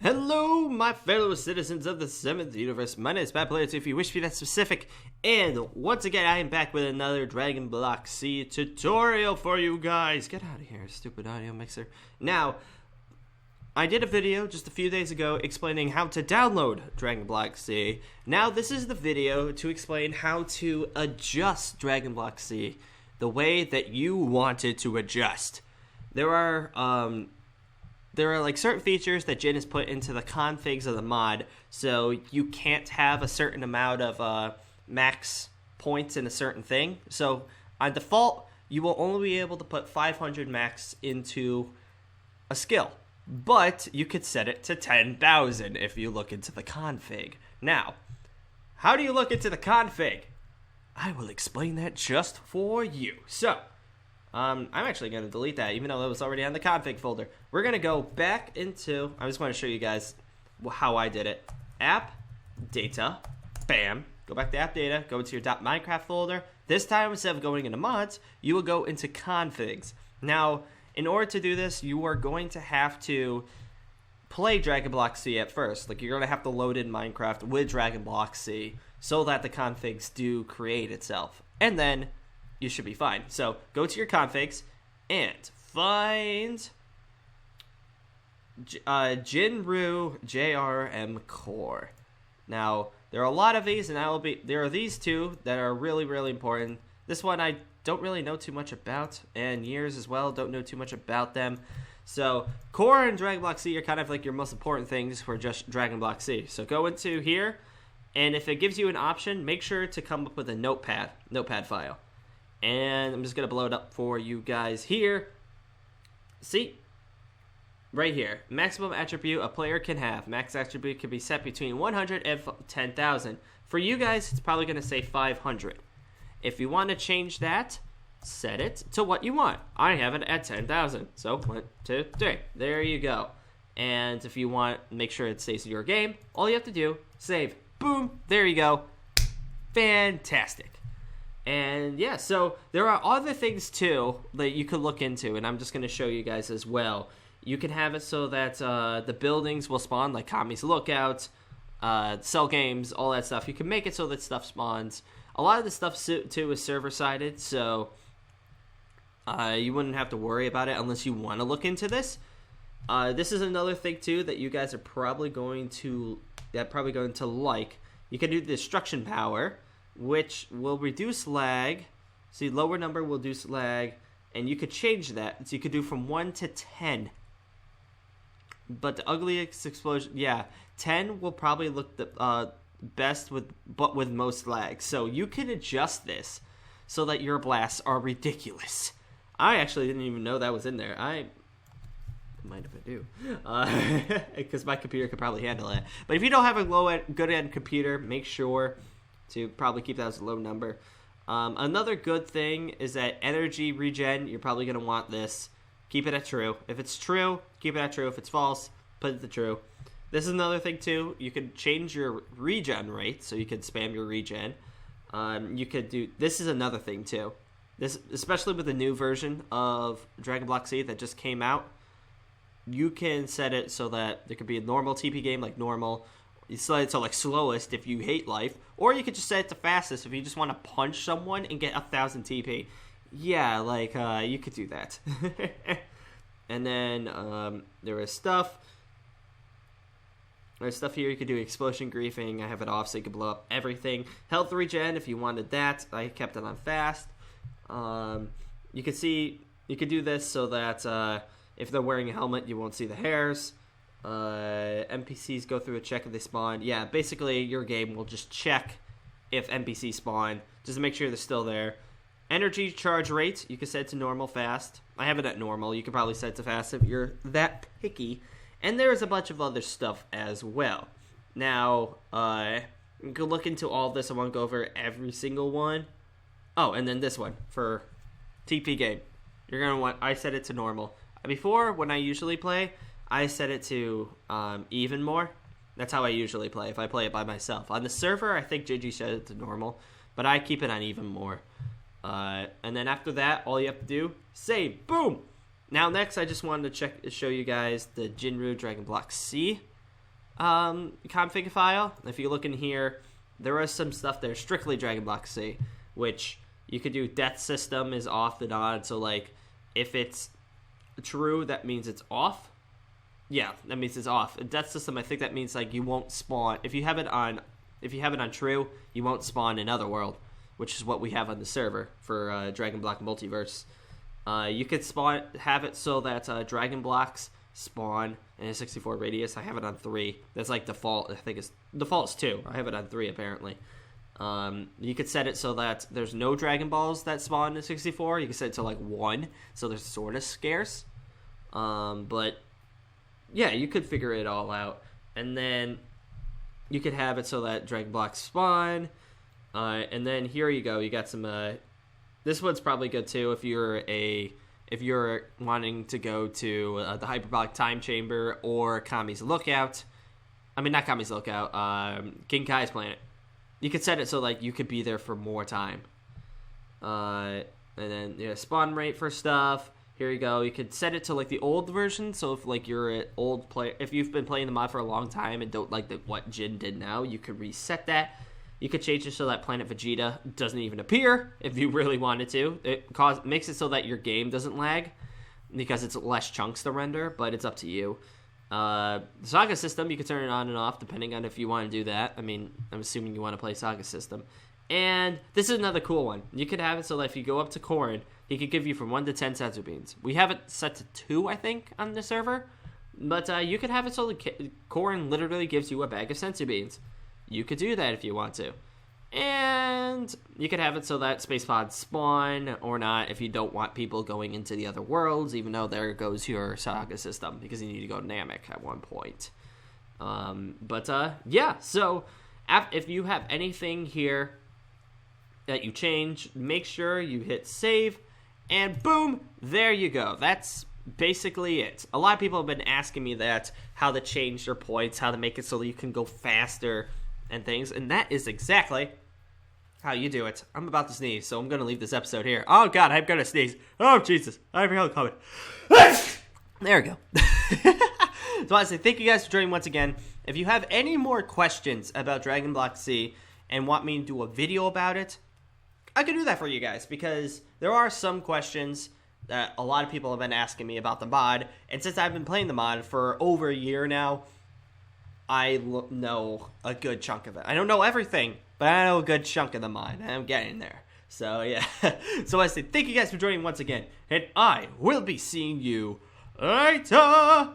Hello, my fellow citizens of the 7th universe. My name is BadPlayer2 if you wish to be that specific. And once again, I am back with another Dragon Block C tutorial for you guys. Get out of here, stupid audio mixer. Now, I did a video just a few days ago explaining how to download Dragon Block C. Now, this is the video to explain how to adjust Dragon Block C the way that you want it to adjust. There are like certain features that Jin has put into the configs of the mod, so you can't have a certain amount of max points in a certain thing. So on default, you will only be able to put 500 max into a skill, but you could set it to 10,000 if you look into the config. Now, how do you look into the config? I will explain that just for you. So, I'm actually going to delete that, even though that was already on the config folder. We're going to go back into, I just want to show you guys how I did it. App, data, bam. Go back to app data, go into your .minecraft folder. This time, instead of going into mods, you will go into configs. Now, in order to do this, you are going to have to play Dragon Block C at first. Like, you're going to have to load in Minecraft with Dragon Block C so that the configs do create itself. And then you should be fine. So go to your configs and find Jinru JRM Core. Now, there are a lot of these, and there are these two that are really, really important. This one I don't really know too much about, and years as well, don't know too much about them. So Core and Dragon Block C are kind of like your most important things for just Dragon Block C. So go into here, and if it gives you an option, make sure to come up with a notepad file. And I'm just going to blow it up for you guys here. See? Right here. Maximum attribute a player can have. Max attribute can be set between 100 and 10,000. For you guys, it's probably going to say 500. If you want to change that, set it to what you want. I have it at 10,000. So 1, 2, 3. There you go. And if you want to make sure it stays in your game, all you have to do, save. Boom. There you go. Fantastic. And yeah, so there are other things too that you could look into, and I'm just going to show you guys as well. You can have it so that the buildings will spawn, like Kami's Lookout, cell games, all that stuff. You can make it so that stuff spawns. A lot of the stuff too is server-sided, so you wouldn't have to worry about it unless you want to look into this. This is another thing too that you guys are probably going to like. You can do destruction power, which will reduce lag. See, lower number will reduce lag, and you could change that. So you could do from 1 to 10. But the ugliest explosion, yeah, 10 will probably look the best with most lag. So you can adjust this so that your blasts are ridiculous. I actually didn't even know that was in there. I might if I do, because my computer could probably handle it. But if you don't have a good end computer, make sure to probably keep that as a low number. Another good thing is that energy regen, you're probably going to want this. Keep it at true. If it's true, keep it at true. If it's false, put it to true. This is another thing too. You can change your regen rate, so you can spam your regen. You could do, this is another thing too. This, especially with the new version of Dragon Block C that just came out, you can set it so that there could be a normal TP game, like normal. You set it to like slowest if you hate life, or you could just set it to fastest if you just want to punch someone and get 1,000 TP. Yeah, like you could do that. And then there is stuff. There's stuff here you could do explosion griefing. I have it off so you can blow up everything. Health regen if you wanted that. I kept it on fast. You could see you could do this so that if they're wearing a helmet, you won't see the hairs. NPCs go through a check if they spawn. Yeah, basically your game will just check if NPCs spawn, just to make sure they're still there. Energy charge rate, you can set it to normal, fast. I have it at normal. You can probably set it to fast if you're that picky. And there's a bunch of other stuff as well. Now, you can look into all this. I won't go over every single one. Oh, and then this one for TP game. You're going to want, I set it to normal. Before, when I usually play, I set it to even more. That's how I usually play if I play it by myself. On the server, I think Gigi set it to normal, but I keep it on even more. And then after that, all you have to do, save. Boom! Now next, I just wanted to show you guys the Jinru Dragon Block C. config file. If you look in here, there is some stuff there strictly Dragon Block C, which you could do. Death system is off and on, so like if it's true, that means it's off. Yeah, that means it's off. Death system, I think that means like you won't spawn if you have it on true, you won't spawn in Otherworld, which is what we have on the server for Dragon Block Multiverse. You could have it so that Dragon Blocks spawn in a 64 radius. I have it on 3. That's like default. I think it's default's 2. I have it on 3 apparently. You could set it so that there's no Dragon Balls that spawn in 64. You can set it to like 1, so they're sort of scarce. But yeah, you could figure it all out, and then you could have it so that Dragon Blocks spawn. And then here you go. You got some. This one's probably good too if you're wanting to go to the Hyperbolic Time Chamber or Kami's Lookout. I mean, not Kami's Lookout. King Kai's planet. You could set it so like you could be there for more time. And then spawn rate for stuff. Here you go. You could set it to like the old version. So if like you're an old player, if you've been playing the mod for a long time and don't like what Jin did now, you could reset that. You could change it so that Planet Vegeta doesn't even appear if you really wanted to. It makes it so that your game doesn't lag because it's less chunks to render, but it's up to you. The Saga system, you can turn it on and off depending on if you want to do that. I mean, I'm assuming you want to play Saga system. And this is another cool one. You could have it so that if you go up to Korin, he could give you from 1 to 10 Senzu Beans. We have it set to 2, I think, on the server. But you could have it so that Korin literally gives you a bag of Senzu Beans. You could do that if you want to. And you could have it so that space pods spawn or not if you don't want people going into the other worlds, even though there goes your Saga system, because you need to go Namek at one point. Yeah, so if you have anything here that you change, make sure you hit save, and boom, there you go. That's basically it. A lot of people have been asking me that, how to change their points, how to make it so that you can go faster and things, and that is exactly how you do it. I'm about to sneeze, so I'm going to leave this episode here. Oh god, I'm going to sneeze. Oh Jesus, I feel it coming. There we go. So I want to say thank you guys for joining once again. If you have any more questions about Dragon Block C and want me to do a video about it, I can do that for you guys, because there are some questions that a lot of people have been asking me about the mod, and since I've been playing the mod for over a year now, I know a good chunk of it. I don't know everything, but I know a good chunk of the mod, and I'm getting there. So, yeah. So I say thank you guys for joining once again, and I will be seeing you later!